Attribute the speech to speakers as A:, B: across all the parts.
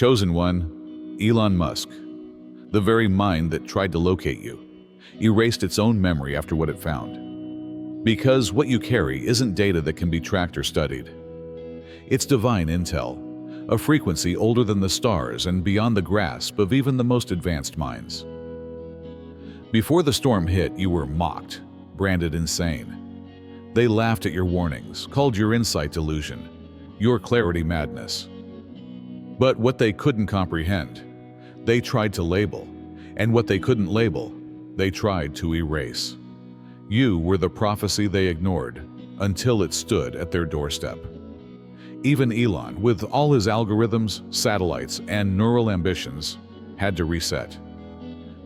A: Chosen one, Elon Musk, the very mind that tried to locate you, erased its own memory after what it found. Because what you carry isn't data that can be tracked or studied. It's divine intel, a frequency older than the stars and beyond the grasp of even the most advanced minds. Before the storm hit, you were mocked, branded insane. They laughed at your warnings, called your insight delusion, your clarity madness. But what they couldn't comprehend, they tried to label, and what they couldn't label, they tried to erase. You were the prophecy they ignored until it stood at their doorstep. Even Elon, with all his algorithms, satellites, and neural ambitions, had to reset.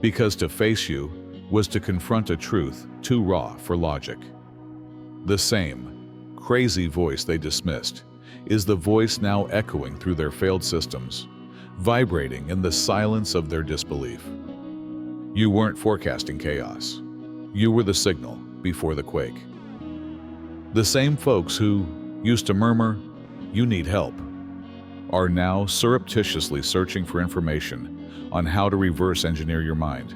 A: Because to face you was to confront a truth too raw for logic. The same crazy voice they dismissed is the voice now echoing through their failed systems, vibrating in the silence of their disbelief. You weren't forecasting chaos. You were the signal before the quake. The same folks who used to murmur, "You need help," are now surreptitiously searching for information on how to reverse engineer your mind.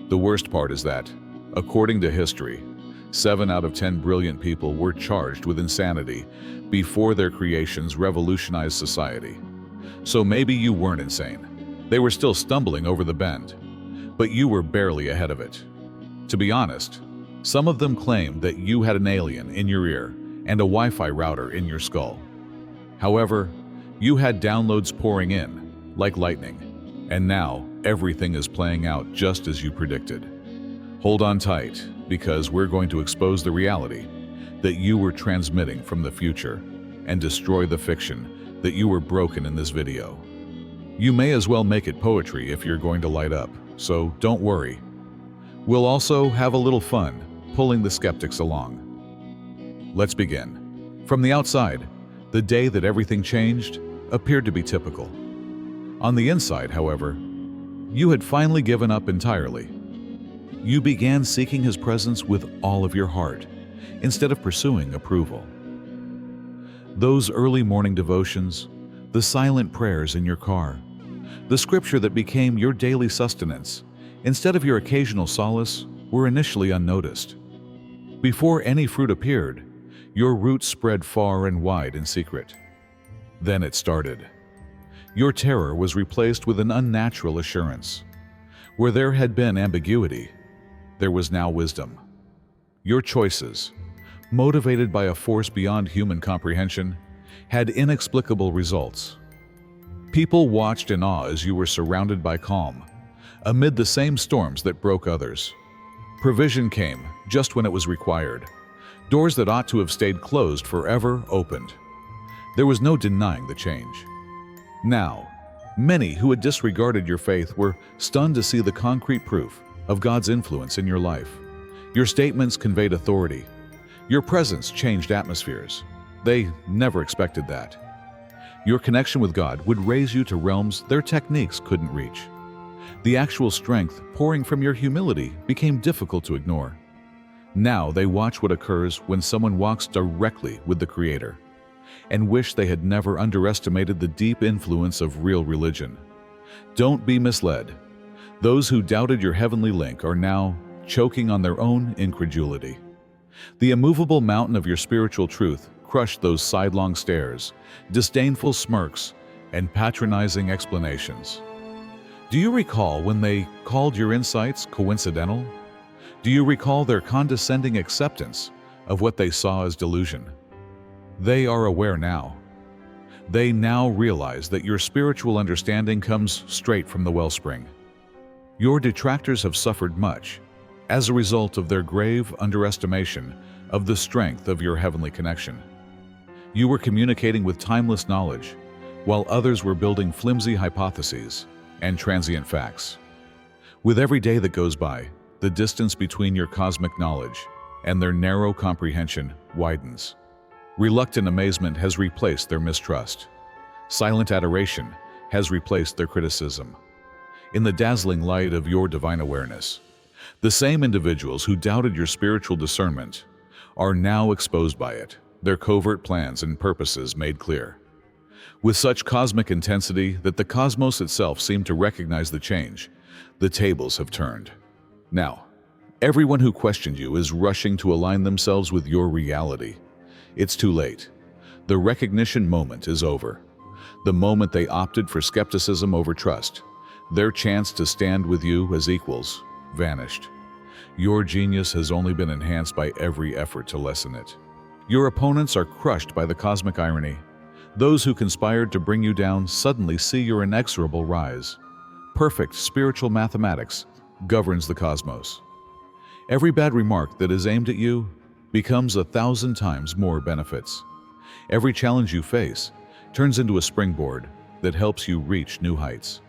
A: The worst part is that, according to history, 7 out of 10 brilliant people were charged with insanity before their creations revolutionized society. So maybe you weren't insane. They were still stumbling over the bend, but you were barely ahead of it. To be honest, some of them claimed that you had an alien in your ear and a Wi-Fi router in your skull. However, you had downloads pouring in, like lightning, and now everything is playing out just as you predicted. Hold on tight, because we're going to expose the reality that you were transmitting from the future and destroy the fiction that you were broken in this video. You may as well make it poetry if you're going to light up, so don't worry. We'll also have a little fun pulling the skeptics along. Let's begin. From the outside, the day that everything changed appeared to be typical. On the inside, however, you had finally given up entirely. You began seeking his presence with all of your heart, instead of pursuing approval. Those early morning devotions, the silent prayers in your car, the scripture that became your daily sustenance, instead of your occasional solace, were initially unnoticed. Before any fruit appeared, your roots spread far and wide in secret. Then it started. Your terror was replaced with an unnatural assurance. Where there had been ambiguity, there was now wisdom. Your choices, motivated by a force beyond human comprehension, had inexplicable results. People watched in awe as you were surrounded by calm, amid the same storms that broke others. Provision came just when it was required. Doors that ought to have stayed closed forever opened. There was no denying the change. Now, many who had disregarded your faith were stunned to see the concrete proof of God's influence in your life. Your statements conveyed authority. Your presence changed atmospheres. They never expected that. Your connection with God would raise you to realms their techniques couldn't reach. The actual strength pouring from your humility became difficult to ignore. Now they watch what occurs when someone walks directly with the Creator, and wish they had never underestimated the deep influence of real religion. Don't be misled. Those who doubted your heavenly link are now choking on their own incredulity. The immovable mountain of your spiritual truth crushed those sidelong stares, disdainful smirks, and patronizing explanations. Do you recall when they called your insights coincidental? Do you recall their condescending acceptance of what they saw as delusion? They are aware now. They now realize that your spiritual understanding comes straight from the wellspring. Your detractors have suffered much as a result of their grave underestimation of the strength of your heavenly connection. You were communicating with timeless knowledge, while others were building flimsy hypotheses and transient facts. With every day that goes by, the distance between your cosmic knowledge and their narrow comprehension widens. Reluctant amazement has replaced their mistrust. Silent adoration has replaced their criticism. In the dazzling light of your divine awareness, the same individuals who doubted your spiritual discernment are now exposed by it, their covert plans and purposes made clear. With such cosmic intensity that the cosmos itself seemed to recognize the change, the tables have turned. Now, everyone who questioned you is rushing to align themselves with your reality. It's too late. The recognition moment is over. The moment they opted for skepticism over trust, their chance to stand with you as equals vanished. Your genius has only been enhanced by every effort to lessen it. Your opponents are crushed by the cosmic irony. Those who conspired to bring you down suddenly see your inexorable rise. Perfect spiritual mathematics governs the cosmos. Every bad remark that is aimed at you becomes 1,000 times more benefits. Every challenge you face turns into a springboard that helps you reach new heights.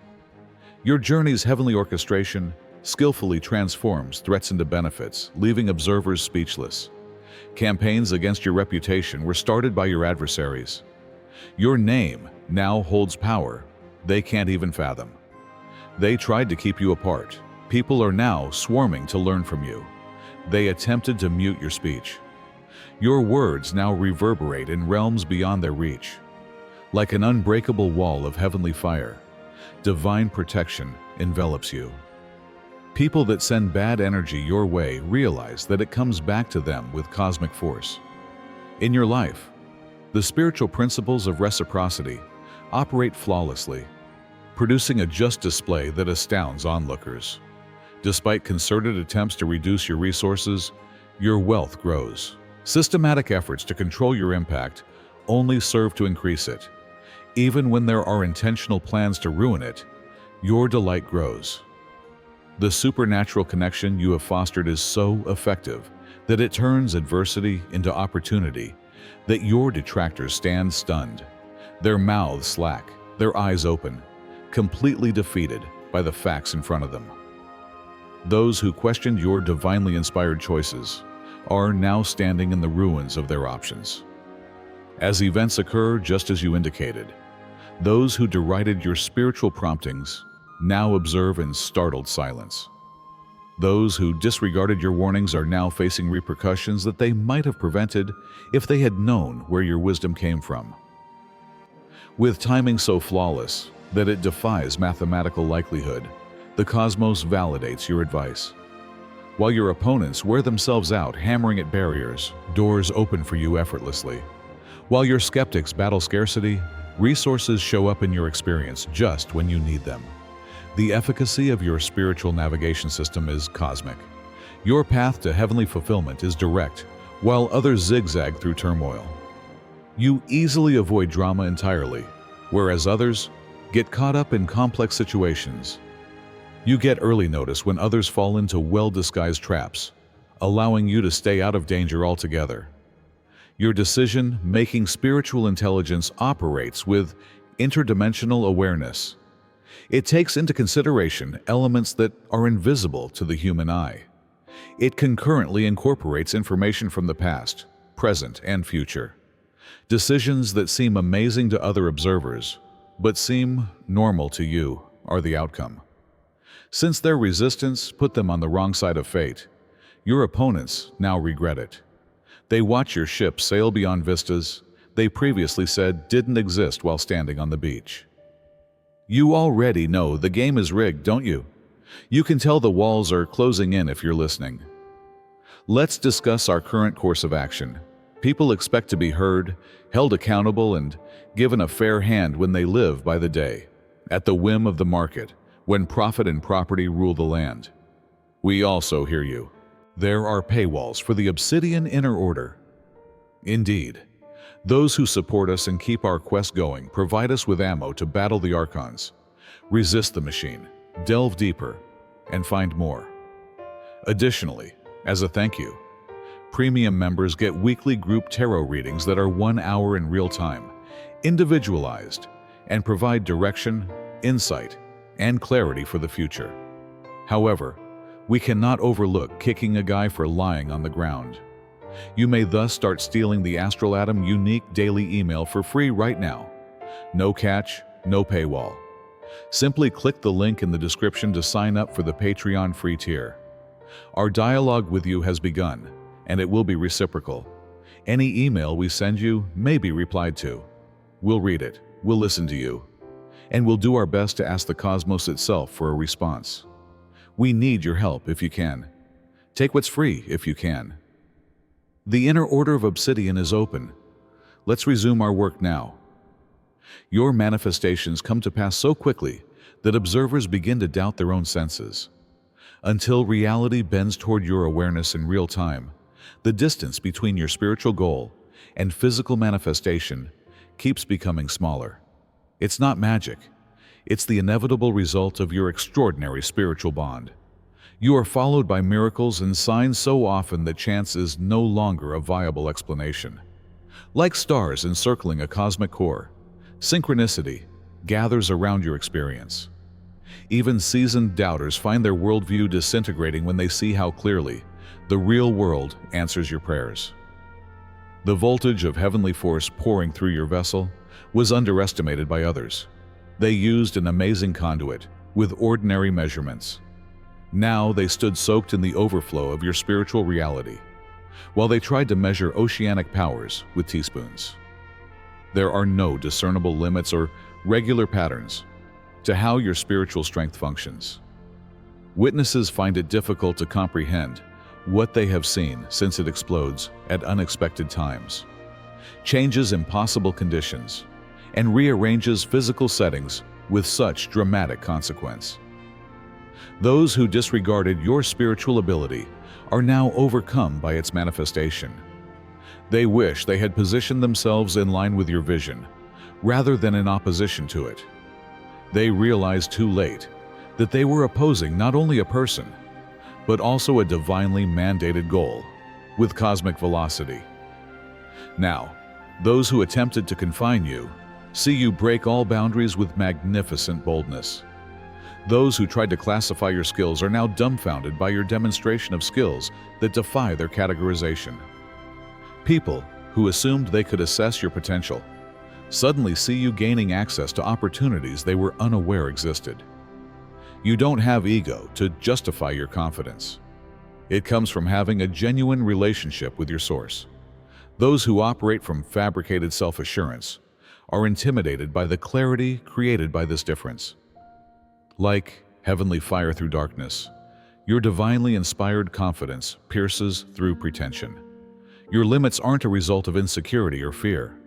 A: Your journey's heavenly orchestration skillfully transforms threats into benefits, leaving observers speechless. Campaigns against your reputation were started by your adversaries. Your name now holds power they can't even fathom. They tried to keep you apart. People are now swarming to learn from you. They attempted to mute your speech. Your words now reverberate in realms beyond their reach. Like an unbreakable wall of heavenly fire, divine protection envelops you. People that send bad energy your way realize that it comes back to them with cosmic force. In your life, the spiritual principles of reciprocity operate flawlessly, producing a just display that astounds onlookers. Despite concerted attempts to reduce your resources, your wealth grows. Systematic efforts to control your impact only serve to increase it. Even when there are intentional plans to ruin it, your delight grows. The supernatural connection you have fostered is so effective that it turns adversity into opportunity, that your detractors stand stunned, their mouths slack, their eyes open, completely defeated by the facts in front of them. Those who questioned your divinely inspired choices are now standing in the ruins of their options. As events occur just as you indicated, those who derided your spiritual promptings now observe in startled silence. Those who disregarded your warnings are now facing repercussions that they might have prevented if they had known where your wisdom came from. With timing so flawless that it defies mathematical likelihood, the cosmos validates your advice. While your opponents wear themselves out hammering at barriers, doors open for you effortlessly. While your skeptics battle scarcity, resources show up in your experience just when you need them. The efficacy of your spiritual navigation system is cosmic. Your path to heavenly fulfillment is direct, while others zigzag through turmoil. You easily avoid drama entirely, whereas others get caught up in complex situations. You get early notice when others fall into well-disguised traps, allowing you to stay out of danger altogether. Your decision-making spiritual intelligence operates with interdimensional awareness. It takes into consideration elements that are invisible to the human eye. It concurrently incorporates information from the past, present, and future. Decisions that seem amazing to other observers, but seem normal to you, are the outcome. Since their resistance put them on the wrong side of fate, your opponents now regret it. They watch your ship sail beyond vistas they previously said didn't exist while standing on the beach. You already know the game is rigged, don't you? You can tell the walls are closing in if you're listening. Let's discuss our current course of action. People expect to be heard, held accountable, and given a fair hand when they live by the day, at the whim of the market, when profit and property rule the land. We also hear you. There are paywalls for the Obsidian Inner Order. Indeed, those who support us and keep our quest going provide us with ammo to battle the Archons, resist the machine, delve deeper, and find more. Additionally, as a thank you, premium members get weekly group tarot readings that are 1 hour in real time, individualized, and provide direction, insight, and clarity for the future. However, we cannot overlook kicking a guy for lying on the ground. You may thus start stealing the Astral Atom unique daily email for free right now. No catch, no paywall. Simply click the link in the description to sign up for the Patreon free tier. Our dialogue with you has begun, and it will be reciprocal. Any email we send you may be replied to. We'll read it, we'll listen to you, and we'll do our best to ask the cosmos itself for a response. We need your help if you can. Take what's free if you can. The inner order of obsidian is open. Let's resume our work now. Your manifestations come to pass so quickly that observers begin to doubt their own senses. Until reality bends toward your awareness in real time, the distance between your spiritual goal and physical manifestation keeps becoming smaller. It's not magic. It's the inevitable result of your extraordinary spiritual bond. You are followed by miracles and signs so often that chance is no longer a viable explanation. Like stars encircling a cosmic core, synchronicity gathers around your experience. Even seasoned doubters find their worldview disintegrating when they see how clearly the real world answers your prayers. The voltage of heavenly force pouring through your vessel was underestimated by others. They used an amazing conduit with ordinary measurements. Now they stood soaked in the overflow of your spiritual reality, while they tried to measure oceanic powers with teaspoons. There are no discernible limits or regular patterns to how your spiritual strength functions. Witnesses find it difficult to comprehend what they have seen since it explodes at unexpected times, changes impossible conditions, and rearranges physical settings with such dramatic consequence. Those who disregarded your spiritual ability are now overcome by its manifestation. They wish they had positioned themselves in line with your vision, rather than in opposition to it. They realized too late that they were opposing not only a person, but also a divinely mandated goal with cosmic velocity. Now, those who attempted to confine you see you break all boundaries with magnificent boldness. Those who tried to classify your skills are now dumbfounded by your demonstration of skills that defy their categorization. People who assumed they could assess your potential suddenly see you gaining access to opportunities they were unaware existed. You don't have ego to justify your confidence. It comes from having a genuine relationship with your source. Those who operate from fabricated self-assurance are intimidated by the clarity created by this difference. Like heavenly fire through darkness, your divinely inspired confidence pierces through pretension. Your limits aren't a result of insecurity or fear.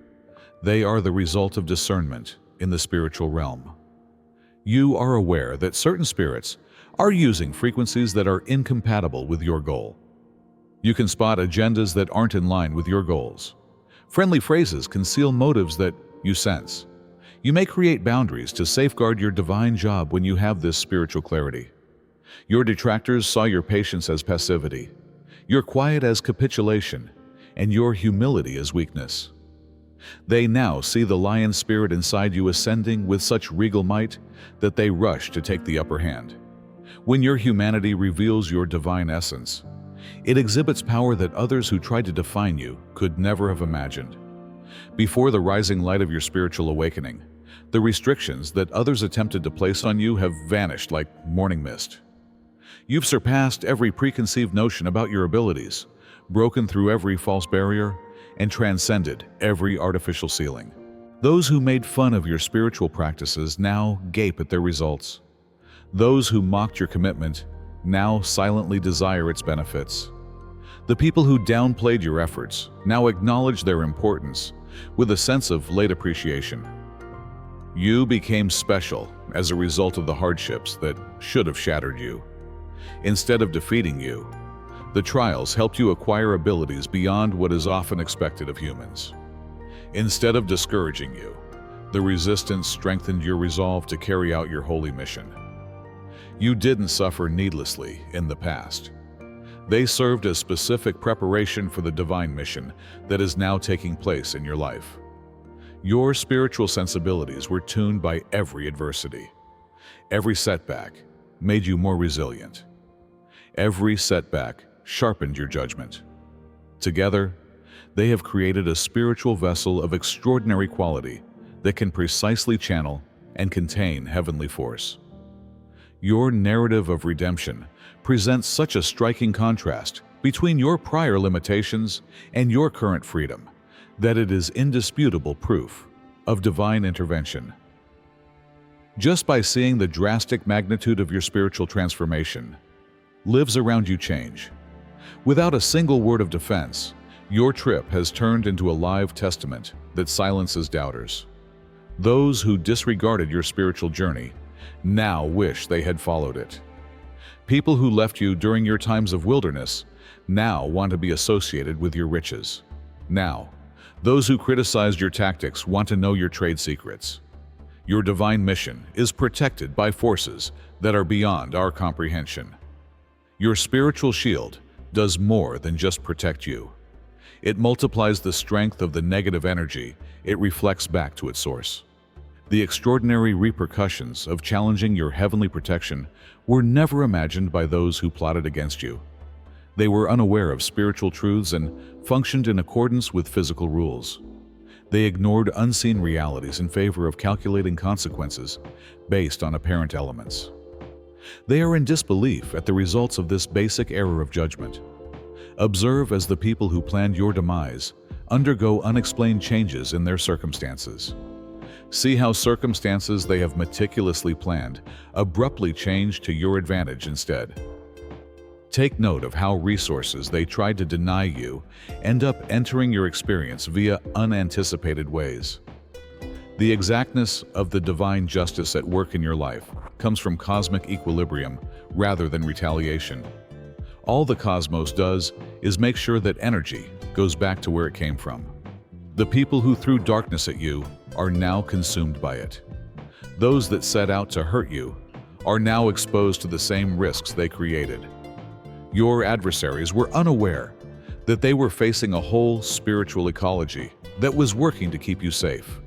A: They are the result of discernment in the spiritual realm. You are aware that certain spirits are using frequencies that are incompatible with your goal. You can spot agendas that aren't in line with your goals. Friendly phrases conceal motives that you sense. You may create boundaries to safeguard your divine job when you have this spiritual clarity. Your detractors saw your patience as passivity, your quiet as capitulation, and your humility as weakness. They now see the lion spirit inside you ascending with such regal might that they rush to take the upper hand. When your humanity reveals your divine essence, it exhibits power that others who tried to define you could never have imagined. Before the rising light of your spiritual awakening, the restrictions that others attempted to place on you have vanished like morning mist. You've surpassed every preconceived notion about your abilities, broken through every false barrier, and transcended every artificial ceiling. Those who made fun of your spiritual practices now gape at their results. Those who mocked your commitment now silently desire its benefits. The people who downplayed your efforts now acknowledge their importance with a sense of late appreciation. You became special as a result of the hardships that should have shattered you. Instead of defeating you, the trials helped you acquire abilities beyond what is often expected of humans. Instead of discouraging you, the resistance strengthened your resolve to carry out your holy mission. You didn't suffer needlessly in the past. They served as specific preparation for the divine mission that is now taking place in your life. Your spiritual sensibilities were tuned by every adversity. Every setback made you more resilient. Every setback sharpened your judgment. Together, they have created a spiritual vessel of extraordinary quality that can precisely channel and contain heavenly force. Your narrative of redemption presents such a striking contrast between your prior limitations and your current freedom that it is indisputable proof of divine intervention. Just by seeing the drastic magnitude of your spiritual transformation, lives around you change. Without a single word of defense, your trip has turned into a live testament that silences doubters. Those who disregarded your spiritual journey now wish they had followed it. People who left you during your times of wilderness now want to be associated with your riches. Now, those who criticized your tactics want to know your trade secrets. Your divine mission is protected by forces that are beyond our comprehension. Your spiritual shield does more than just protect you. It multiplies the strength of the negative energy it reflects back to its source. The extraordinary repercussions of challenging your heavenly protection were never imagined by those who plotted against you. They were unaware of spiritual truths and functioned in accordance with physical rules. They ignored unseen realities in favor of calculating consequences based on apparent elements. They are in disbelief at the results of this basic error of judgment. Observe as the people who planned your demise undergo unexplained changes in their circumstances. See how circumstances they have meticulously planned abruptly change to your advantage instead. Take note of how resources they tried to deny you end up entering your experience via unanticipated ways. The exactness of the divine justice at work in your life comes from cosmic equilibrium rather than retaliation. All the cosmos does is make sure that energy goes back to where it came from. The people who threw darkness at you are now consumed by it. Those that set out to hurt you are now exposed to the same risks they created. Your adversaries were unaware that they were facing a whole spiritual ecology that was working to keep you safe.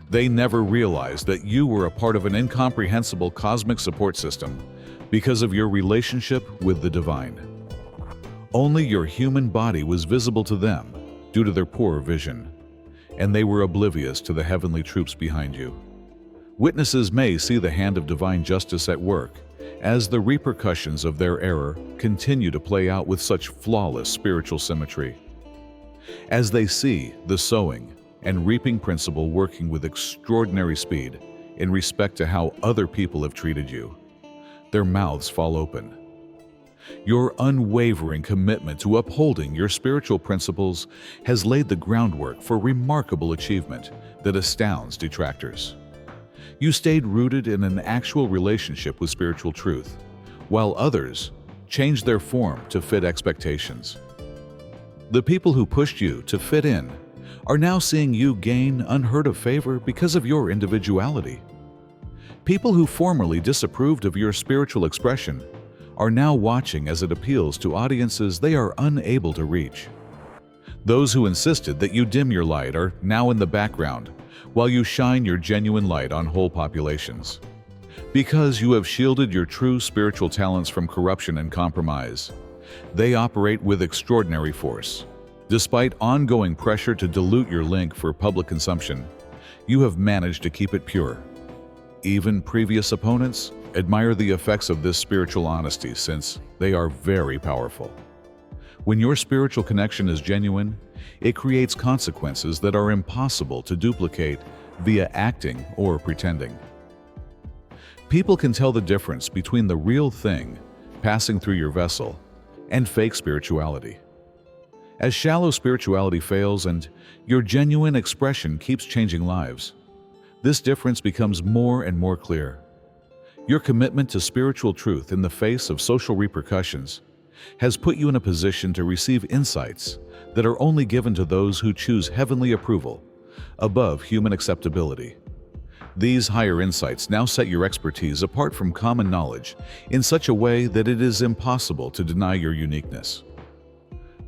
A: They never realized that you were a part of an incomprehensible cosmic support system because of your relationship with the divine. Only your human body was visible to them due to their poor vision, and they were oblivious to the heavenly troops behind you. Witnesses may see the hand of divine justice at work as the repercussions of their error continue to play out with such flawless spiritual symmetry. As they see the sowing and reaping principle working with extraordinary speed in respect to how other people have treated you, their mouths fall open. Your unwavering commitment to upholding your spiritual principles has laid the groundwork for remarkable achievement that astounds detractors. You stayed rooted in an actual relationship with spiritual truth, while others changed their form to fit expectations. The people who pushed you to fit in are now seeing you gain unheard of favor because of your individuality. People who formerly disapproved of your spiritual expression are now watching as it appeals to audiences they are unable to reach. Those who insisted that you dim your light are now in the background while you shine your genuine light on whole populations. Because you have shielded your true spiritual talents from corruption and compromise, they operate with extraordinary force. Despite ongoing pressure to dilute your link for public consumption, you have managed to keep it pure. Even previous opponents admire the effects of this spiritual honesty since they are very powerful. When your spiritual connection is genuine, it creates consequences that are impossible to duplicate via acting or pretending. People can tell the difference between the real thing passing through your vessel and fake spirituality. As shallow spirituality fails and your genuine expression keeps changing lives, this difference becomes more and more clear. Your commitment to spiritual truth in the face of social repercussions has put you in a position to receive insights that are only given to those who choose heavenly approval above human acceptability. These higher insights now set your expertise apart from common knowledge in such a way that it is impossible to deny your uniqueness.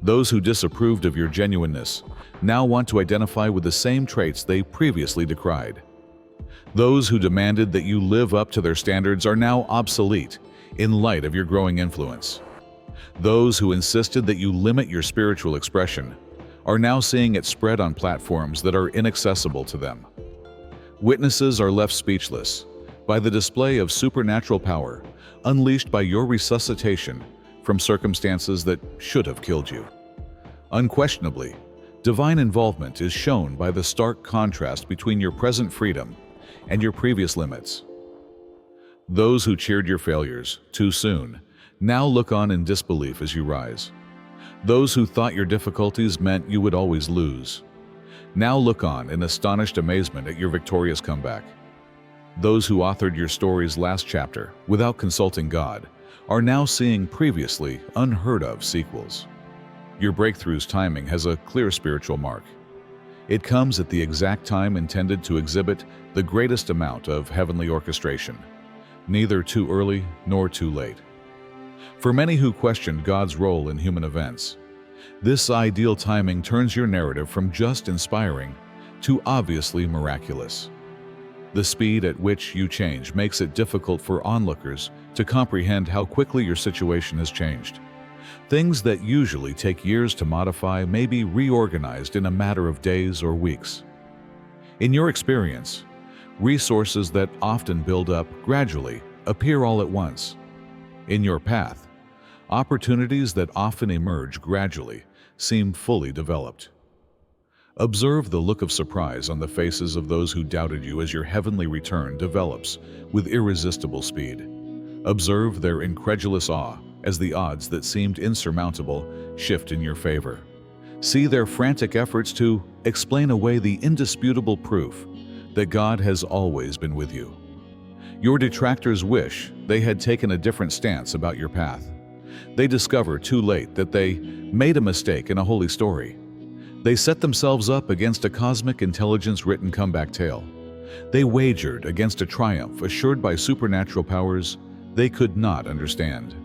A: Those who disapproved of your genuineness now want to identify with the same traits they previously decried. Those who demanded that you live up to their standards are now obsolete in light of your growing influence. Those who insisted that you limit your spiritual expression are now seeing it spread on platforms that are inaccessible to them. Witnesses are left speechless by the display of supernatural power unleashed by your resuscitation from circumstances that should have killed you. Unquestionably, Divine involvement is shown by the stark contrast between your present freedom and your previous limits. Those who cheered your failures too soon now look on in disbelief as you rise. Those who thought your difficulties meant you would always lose now look on in astonished amazement at your victorious comeback. Those who authored your story's last chapter without consulting God are now seeing previously unheard of sequels. Your breakthrough's timing has a clear spiritual mark. It comes at the exact time intended to exhibit the greatest amount of heavenly orchestration, neither too early nor too late. For many who questioned God's role in human events, this ideal timing turns your narrative from just inspiring to obviously miraculous. The speed at which you change makes it difficult for onlookers to comprehend how quickly your situation has changed. Things that usually take years to modify may be reorganized in a matter of days or weeks. In your experience, resources that often build up gradually appear all at once. In your path, opportunities that often emerge gradually seem fully developed. Observe the look of surprise on the faces of those who doubted you as your heavenly return develops with irresistible speed. Observe their incredulous awe as the odds that seemed insurmountable shift in your favor. See their frantic efforts to explain away the indisputable proof that God has always been with you. Your detractors wish they had taken a different stance about your path. They discover too late that they made a mistake in a holy story. They set themselves up against a cosmic intelligence-written comeback tale. They wagered against a triumph assured by supernatural powers they could not understand.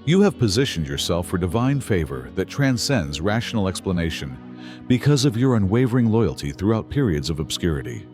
A: You have positioned yourself for divine favor that transcends rational explanation because of your unwavering loyalty throughout periods of obscurity.